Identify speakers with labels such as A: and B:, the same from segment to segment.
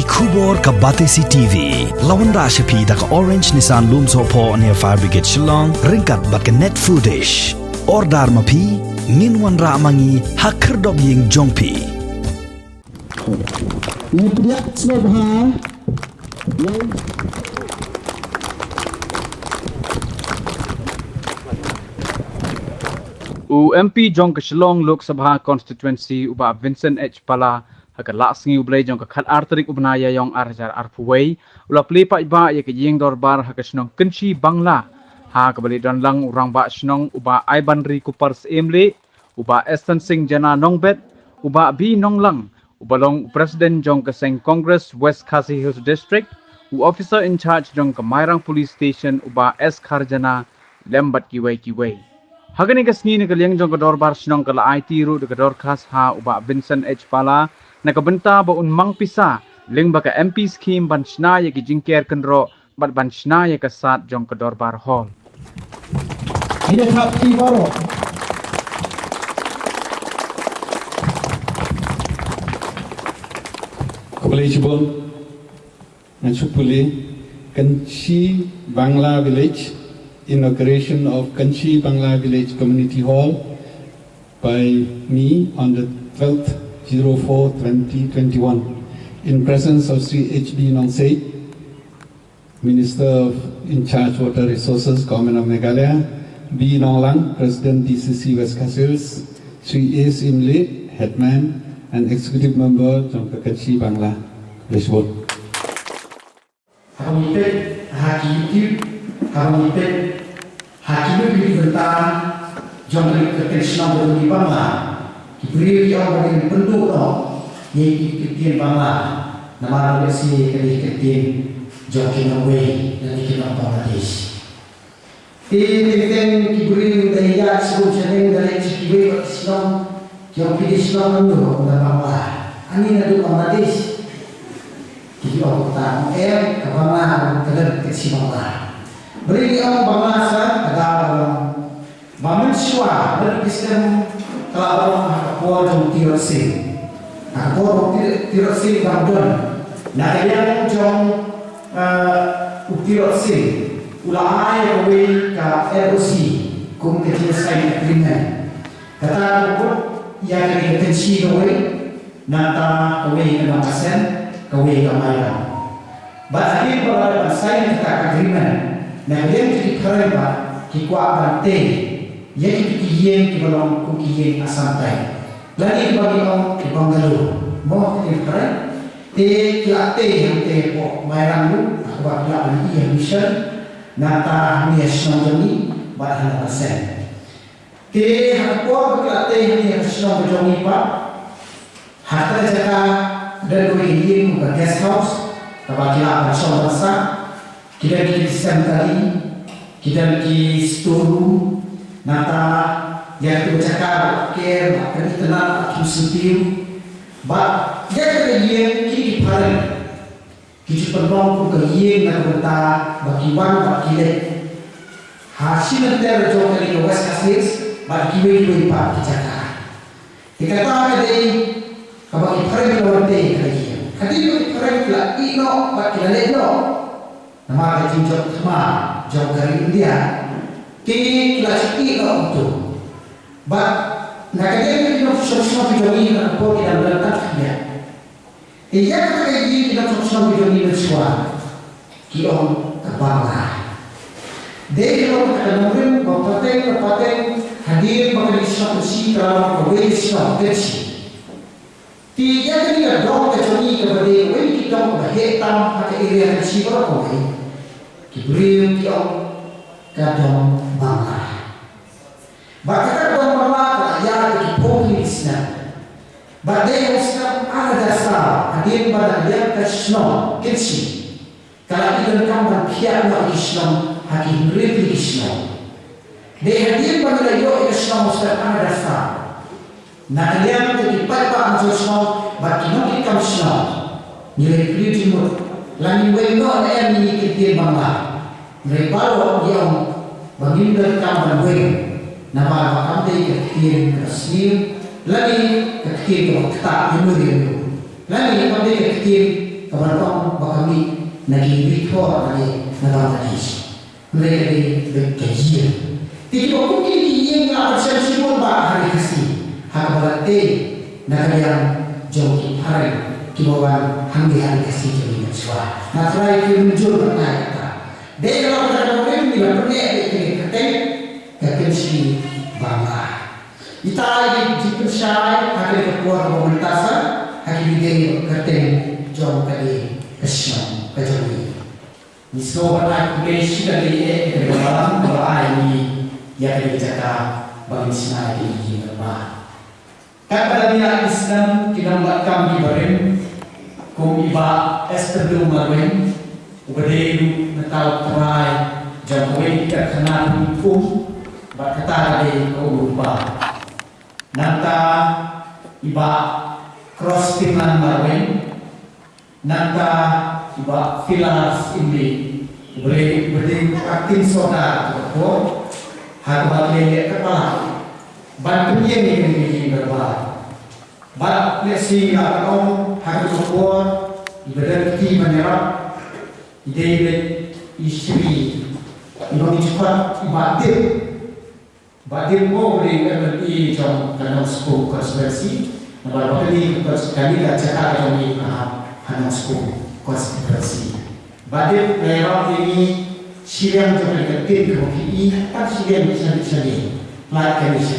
A: Khubor ka Batesi TV lawan ra shapi da ka Orange Nissan Loom Sopo near Fire Brigade Shillong ringkat bat ka net footage ordar mapi minwan ra mangi hakher dog ying jongpi
B: ni priak snobha yang
C: MP Jong ka Shillong Lok Sabha constituency uba Vincent H Pala haka laksingi ublay jong ka khat arterik ubnaya yong arjar arpuway ula plepa iba ya ke yeng dorbar haka shnong kenchi bangla ha ka bali don lang urang ba shnong uba aibanri kupars emle uba Eston Singh Jana Nongbet uba B Nonglang ubalong president jong ka Seng Congress West Khasi Hills District u officer in charge jong ka Mairang Police Station uba S Kharjana lembat kiway Hagani kasni ni kaliang jong ka dorbar shnong ka la IT ru de ka dorkas ha uba Vincent H Pala nakabenta ba unmang pisa ling ba ka MP scheme ban shnaya ki jingker kenro bat ban shnaya ka sat jong ka dorbar hall
B: ini tak tibaro
D: Knowledgeable and Supuli Kanchi Bangla Village inauguration of Kanchi Bangla Village Community Hall by me on the 12th 04/2021 in presence of Sri H.B. Nongsei, Minister in charge Water Resources, Government of Meghalaya, B. Nonglang, President DCC West Khasi, Sri A. Simle, Headman and Executive Member Jongka Kanchi Bangla Village Board.
E: Hamipet Hakim bentang Jongka Kanchi Bangla Kibri yang bagi bentuk ni ketian Bangla nama Malaysia kali ketian Jokin Away dan ketian Bangladesh. Ketian kibri dari ya sebelum jeneng dari kibri Islam yang pilih Islam itu dan Bangla. Ani nadu Bangladesh. Kibri orang ke Bangla ke Bangla. Beri orang Bangla ada Bangladesh dari Islam kalau aku jom tirasi, aku tirasi bandon. Nak yang jom tirasi, ulai kami ke LOC, kum kecil sign agreement. Kata aku yang kami tensi kami, nata kami ke Bangkasen, kami ke Mairang. Bagi pada sign agreement, nak yang kita kerja kita bante. Yang kikiyeng kibalong kukiyeng asantai. Lagi bagi orang kibanggalu. Mau kira te kilate yang te po Mairang lu akwa kila beli yang mission nata national joni bahan persen. Te akwa kilate yang national joni pa harta jaka dan kuyeng ke guest house kapag kila national basa kita di sentari kita di store room nata yang tu cakap care kami tenang aku sentir ba dia kata dia kini paling kita perlu kerja nak berta bagi wan bagi le hasil nanti jauh kali ke West Khasi bagi we pak cakap kita tahu ada bagi paling lawan deh kerja kali ini paling lah ino bagi le no nama kita jauh sama jauh dari India kini kelas itu itu, but nak kerja kita semua video ini nak buat kita berangkat dia. Ia kerja kita semua video ini bersua, kita terbanglah. Dia kalau kita mungkin berpateng hadir bagi semua kursi kalau kau semua kursi. Tiada kita dong keconi kepada kita berhitam pada area kursi berapa kibri kita kadang Bangla. Bahkan kadang Bangla ya di Islam. Badai Islam ada dasar hadir pada dia Islam kecil. Kalau kita kampan pihak Islam hakim beri Islam. Dia hadir pada dia Islam Islam ada dasar. Nak dia jadi pada Islam bagi nanti kamu Islam. Nilai beri timur. Lagi wengo yang ini kita Bangla. Mereka yang baginda kamar gue, nama makam dia kekir resmi, lagi kekir waktu tak dimulai, lagi kamar dia kekir kabarong bakami naging rito ni nabangkis. Mereka berkajian. Tiga buku ini yang akan simul bah hari kasih. Hakabalate nagayang jongki hari kibawan hari kasih jadi manusia. Natrai kimunjul berkata. Dia kalau berkata bila pernah keteng kekensi bangga. Ita lagi dipercaya akan keluar pementasan akan dia keteng jom kali kesenang kejauhi. Nisro pernah kuliah dari dalam doa ini yang dijaga bagi sinai ini berubah. Kata dia Islam kita melakukan di bareng, kum iba esterdum bareng, ubedelu natal terai jauhi terkenal hukum, berkata dari kau berubah. Nanta iba cross timan bareng, nanta iba filas ini beri aktif saudara terkuat harga lele kepala bantu yang ini berbuat bat lesi kalau harga terkuat berarti menyerap ide istri ini cepat ibadah badir mo boleh berarti jom kanal sekolah konspirasi nampaknya ini kali dah cakap jom ini kanal sekolah konspirasi. Badir lewat ini siang jom deketin ke bukit tak siang bisa layak bisa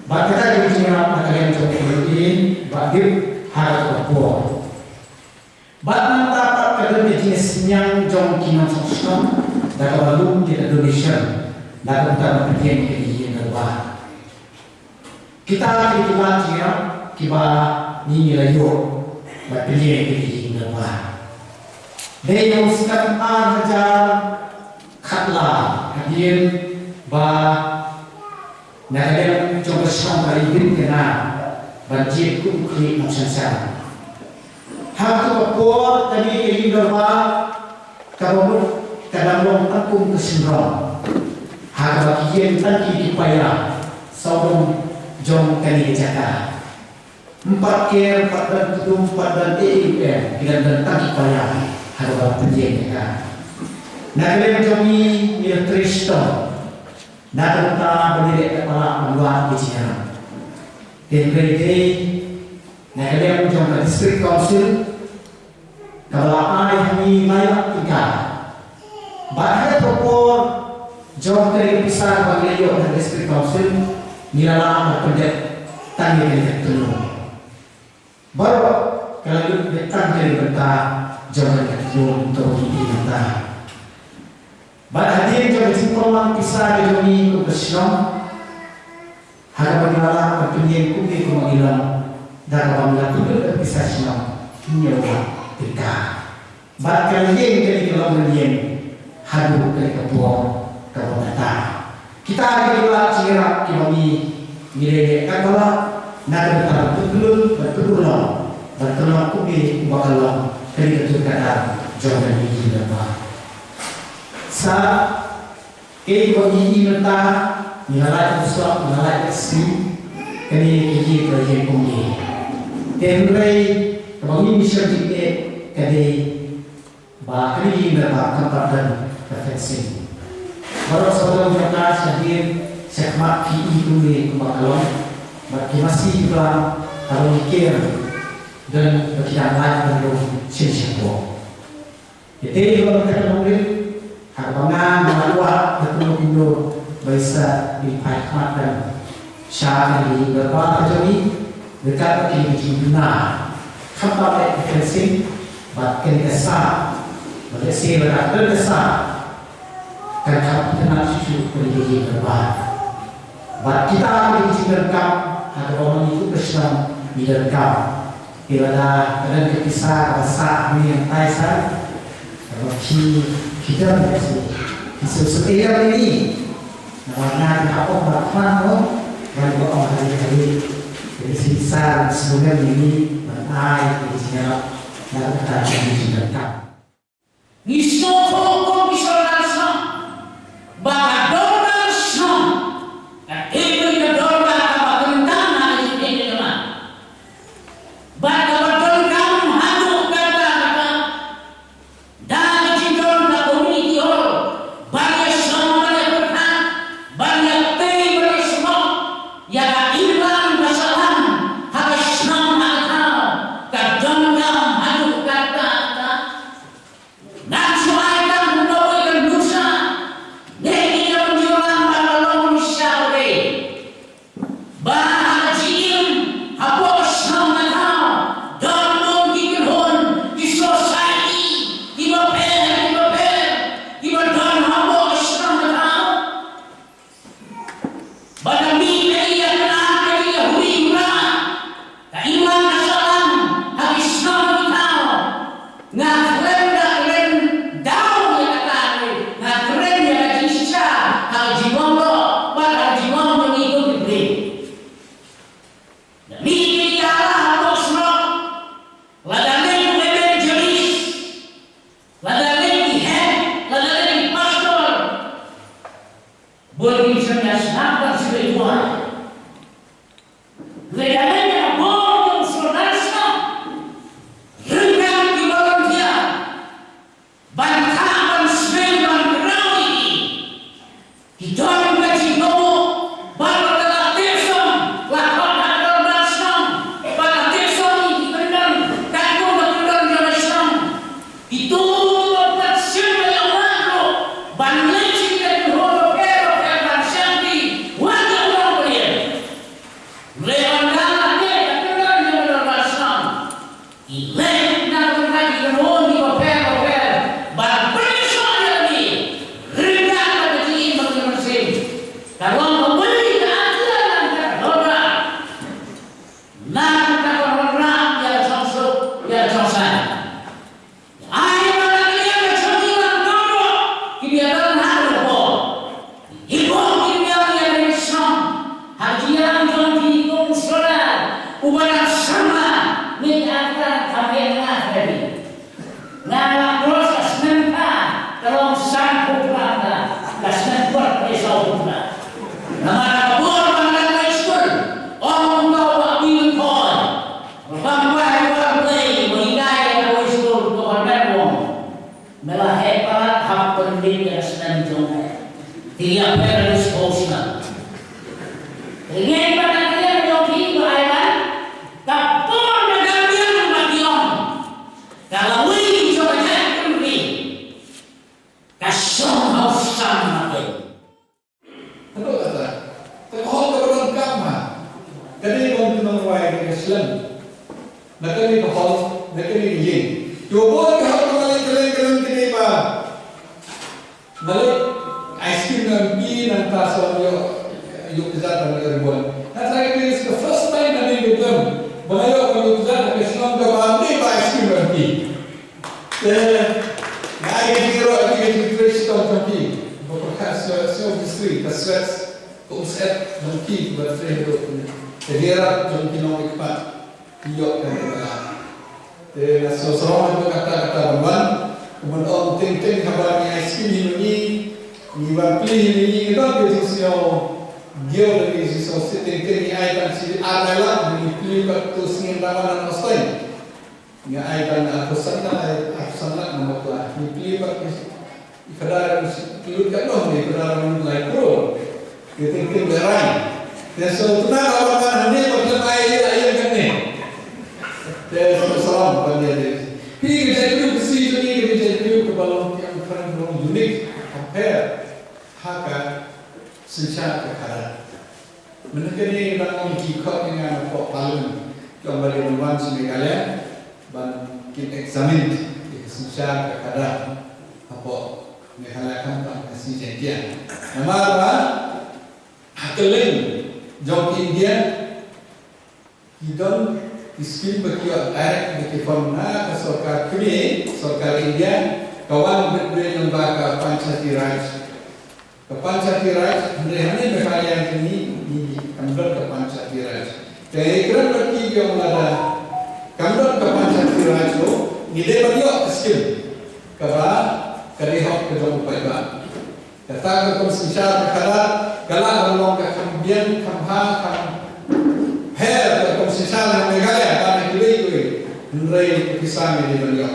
E: badir kita kalian jom deketin badir harus berbuat. Badir dapat kedua jenis yang jom kinan sosial dan belum di Indonesia dan kita berpikir ke negara. Kita kita ni layu berpikir ke negara. Dia yang sekarang aja khatla hadir ba nagalan coba sampai kena banjir kukri masyarakat. Hal itu buat tadi ini berba kalau kadang takung kesenrong. Hal bagian tadi dipayah saudom jom kali jaga. 4 ker 4 dan 7 4 dan 8 kita dan tadi payah. Harap penjaga. Nagari kami milik Kristo. Nagari berdiri kepala luar bicara. Dan berdiri nagari kami distrik council. Kalau ayah kami layak tiga. Bahaya propor jauh dari pisah bagi dan distrik council. Nilalah berpendet tanya dari tolong. Baru kalau datang dari berkah. Jangan terjun untuk kita. Pada hadir jauh simpulman pisah dari kebersihan. Harap bagaimana pertunjukan kubi kemanggilan dan apabila tidak berpisah siang nyawa kita. Bahkan yang dari dalam yang hadir dari kebuang kebunata. Kita ada juga cirap kami nilai katalah nak betul betul kubi bakalan dari itu kata jangan ini dapat. Sa bagi imta nilai usaha nilai ekstrim kini kini kerja kumi. Temrai bagi misal ini kini bakri dapat tempatan perfeksi. Baru sebelum kita hadir sekmat PI kumi kebakalan bagi masih juga kalau mikir dan berkiamat belum siapa. Jadi kalau kita mungkin harapnya maluat betul-betul bisa dipahami dan syarah ini berapa jadi dekat kini benar. Kampai efisien, bahkan kesah, berhasil beratur kesah. Kerana kita susu berdiri berubah. Bagi kita diceritakan ada orang itu kesan diceritakan. Bila ada kisah besar yang taisa, kalau kita sesuatu ini, namanya apa berapa dan orang hari-hari dari sisa sebelum ini berair di sini dan kita diceritakan.
F: Nisoko misalnya, bahkan orang sang, itu yang orang apa tentang hari ini. Bahawa betul kamu harus
D: hol mereka ni yin coba kalau kembali kalian kini ba balik ice cream nanti nanti asal yuk kita dan ribuan nah saya kira it's the first time nanti betul belajar kalau kita Islam ke bandi ba ice cream nanti nah ini kira ini fresh nanti bekas saya istri kasret konsep nanti berfriend jadi harap jom kita ikut iyo kan kita seseorang itu kata-kata ramban kemudian orang ting-ting kabarnya ice cream ni pilih ini kita bersosial dia lagi sosial ting-ting ni aitan si adalah ni pilih waktu singin rawan nostalgia ni aitan aku sana nama kelah ni pilih waktu kadar pilih kat noh ni kadar mulai pro dia ting-ting berai dan so tenang awak ni macam ayat kan ni dan salam pada dia pergi jadi besi tu ni jadi kebalong yang keren unik compare haka secara kekara menekani dalam kikot dengan pok paling yang berdewan semegala dan kita eksamin secara kekara apa menghalalkan tak kasih janjian nama apa hakelin jom India hidung Iskin berkiat direct bagi formna ke Sarkar kini, Sarkar India kawan berdua lembaga Panchayati Raj. Ke Panchayati Raj, mereka berkalian ini di kantor ke Panchayati Raj. Jadi kerana berarti yang ada kantor ke Panchayati Raj itu, nilai beliau Iskin kerana kerihok ke dalam upaya. Kata ke konsentrasi kerana kalau orang ke kemudian kamha her konsentrasi negara karena itu nilai kisah ini beliau.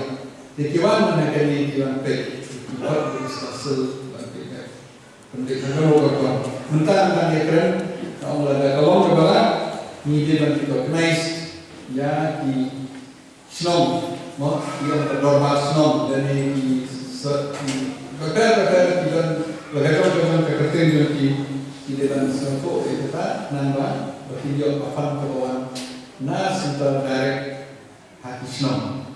D: Dikiwan mana kini kiwan pek, buat bisnis pendidikan kalau mentang dia keren, kalau ada kalau kebalan ni dia bantu organize ya di snom, yang normal snom dan di beberapa kita bagaimana kerja di dalam satu kita nambah bertinjau apa kawan na sentuh direct hati snom.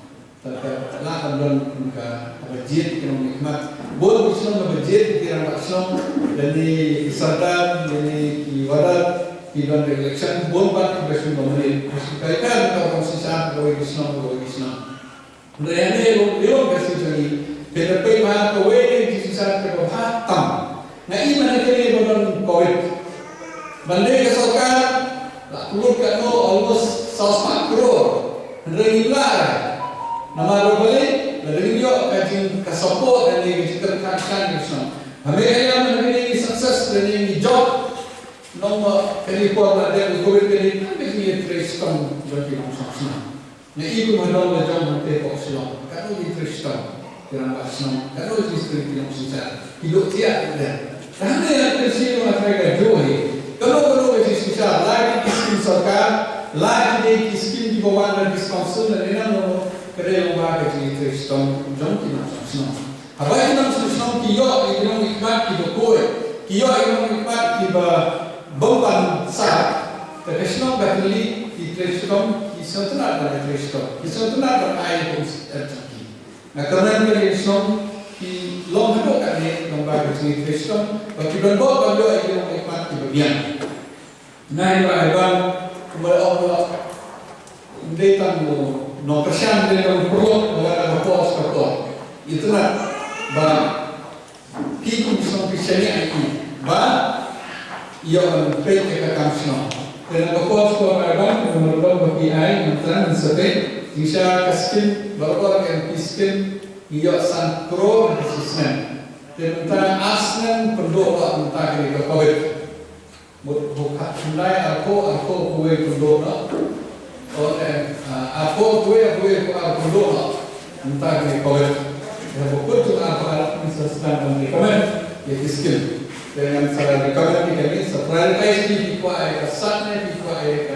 D: Telah belum muka budget yang nikmat. Boleh Islam budget kira Islam dari Sardan dari Kiwarat kiban election boleh bersu nomor bersekaitan dengan konsisten dengan Islam. Mereka belum bersu jadi. Tetapi mana kau ini konsisten dengan hatam. Nah ini mana kini belum COVID. Bandai kesokan, keluar kan almost 100 crore. Regular. Nama berbalik, dari dia kajian kesupport dan ini terkait Islam. Mereka yang menjadi sukses dan ini job nomor telefon ada COVID ini ini teruskan bagi masyarakat. Nah itu menolak job mereka Islam. Kalau ini teruskan dalam Islam, kalau ini istri yang susah, hidup tiada ada. Karena yang tersebut mereka johi. Kalau susah, lagi kiskin sarkar, lagi kiskin di bawah dan diskonsul dan ini nomor kerja lembaga di Kristen jom kita Islam. Apa yang kita Islam kiyo ekonom ikmat kita kue, kiyo ekonom ikmat kita beban sah. Tapi Islam berkali di Kristen kita tidak ada Kristen, kita tidak ada ayat tertentu. Nah kerana kita Islam di lom hidup kami lembaga di Kristen, bagi berbuat bagi ekonom ikmat kita biang. Nah ini bang kembali Allah datang no persian dengan perut dengan bos perut itu nak bang kita bisa persiannya itu bang yang baik kita kamsno dengan bos bang menurut bagi ai mentran sebab bisa kaskin berapa yang kiskin ia sankro sistem tentang asnen penduduk tentang ini COVID bukan mulai aku kue penduduk apa kue penduduk entah ni COVID yang betul apa bisa sedang rekomend ya skill dengan cara rekomend ini surprise di kuai kesatnya di kuai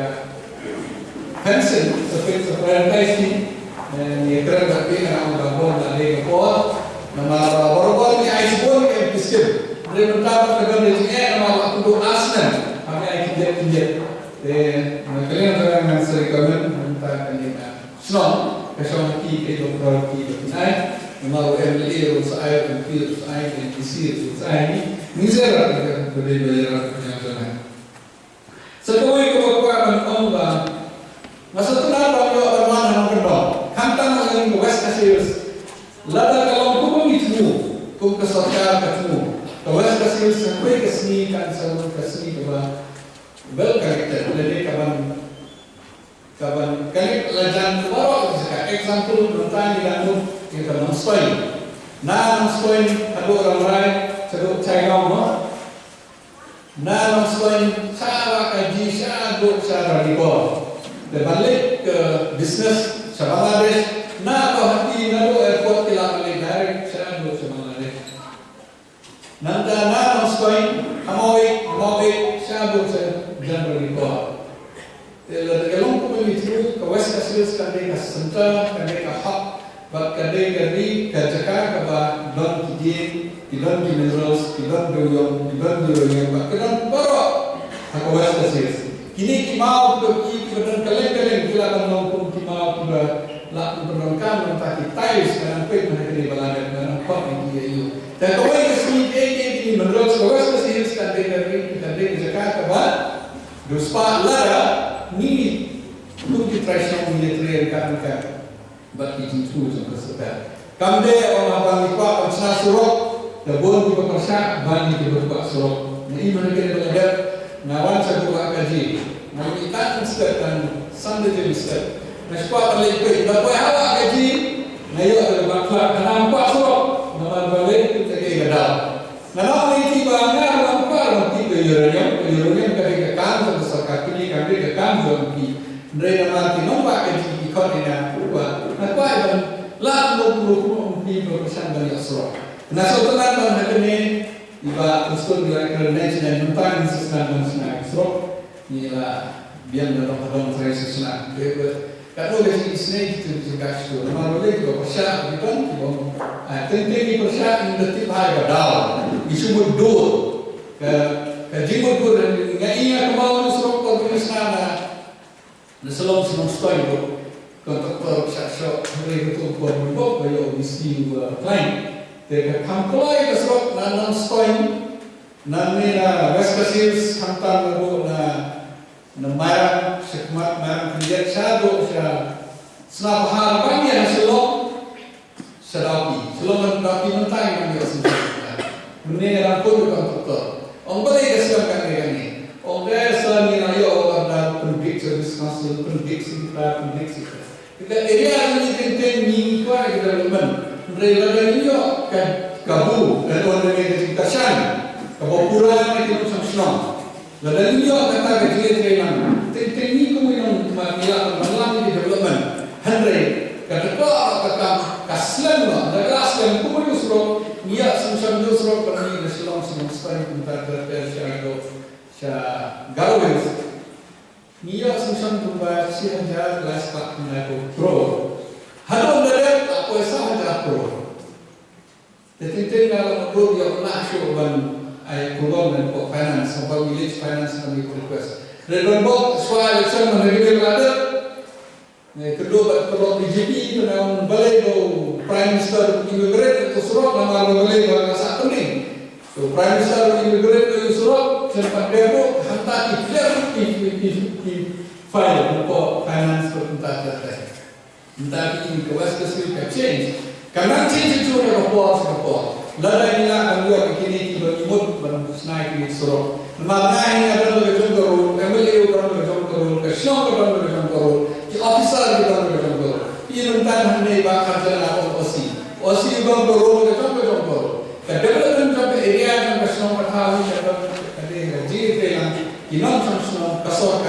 D: pension surprise ni keren tapi orang bangun dari kepol nama baru-baru ni ais pun yang skill dia mentah dengan dia nama waktu asnan kami ai kinjat dan kalian dengan rekomend entah kalian Senang, kasih ki ke doktor ki berkenai, memang MLA saya MP saya NPC saya ini misalnya kita berbeda penyelesaian. Setelah itu berkuat orang masa tu nak bawa orang yang berdor, hantar orang West Coast. Lada kalau kumpul itu, kumpul kesokar ketemu. West Coast sampai ke sini kan sampai ke sini well connected. Jadi kawan kali lajan baru example tentang di dalam kita non-spoil. Non-spoil ada orang lain sedut China no. Non-spoil cara kaji syaduk cara dibor. Balik ke bisnes Bangladesh. Kau hati nalu airport kita balik direct syaduk Bangladesh. Nanti non-spoil amoi syaduk jangan dibor. Kalau kita itu ke West Coast kadang ke center, kadang ke hub, kadang ke Jakarta, ke don kijin, don minerals, don durian, kadang baru ke West Coast. Kini kimau tu kadang kaleng kita akan lakukan kimau tu lakukan penongkan untuk tiles kadang pun mereka di baladan kadang kau ini itu. Dan kalau kita sini ini minerals ke West Coast kadang ke Jakarta, duspa lara ni untuk tradisional militer kan bagi itu seperti kamde orang abang ikut pasal surok dabun di pasal bani di berbuat surok ni mereka belajar nawan sebuah kaji mau kita instead sambil jadi instead naspa balik ke dapat awak kaji nayo ada bakla kenapa surok nama balik kita ke gadal nama ini tiba ngar apa tiba uranium ketika kan sebesar kini kami ke kan zombie mereka mati nampak kaji ikut ini buat apa yang lalu di berpesan dari Asro. Nah setelah tahun ini iba usul direktur nasional tentang sistem nasional Asro inilah biar dalam saya sesuatu. Kalau dari sini itu juga sudah malu juga persia bukan tentang persia industri harga down isu mundur ke jimbur dan ngai kemauan Asro organisasi Nasalong stoi itu kontraktor syasyo mereka tu buat buat bayar misi klien. Mereka kampulai keserok nanam stoi, namanya West Coast hantar lagu na marang sekmat marang kerja syado sya senap harapan yang selong sedapi mentang yang dia sendiri. Mengenai rangkul kontraktor. Orang boleh keserkan ini. Orang desa ni ayo ada prediksi diskussi prediksi. Kita area ini tentang ni kuat kita lemen. Mereka ni yo kan kabu dan orang yang kita syan. Kabu pura ni kita senang. Dan ni yo kata kerja training. Tentang ni kemudian mila malam di development. Henry kata kata kaslan lah. Negara kaslan kemudian suruh niat senang suruh pergi ke Selong sekali untuk tersiaga. Gawes, niat susah tumbas siapa kelas tak menaik pro. Hadon dari apa sahaja pro. Tetapi kalau pro dia nak coba keluar dan finance, sampai village finance kami request. Dan buat soal election menerima ada. Kedua kalau BJP dengan balai Prime Minister immigrant itu surat nama balai bahasa pening. So Prime Minister immigrant itu surat sempat demo hantar di file untuk finance perintah tertentu. Entah ini ke West Coast ke change. Karena change itu ada report. Lalu inilah kami begini tiba-tiba bermusnah di surat. Mana ini ada lebih jangkau, MLA orang lebih jangkau, Kesyong orang lebih jangkau, officer orang lebih jangkau. Ini tentang hanya bakal jalan OC orang lebih jangkau. Development sampai area yang Kesyong berhasil dalam Jadi, kita yang kita langsung kasar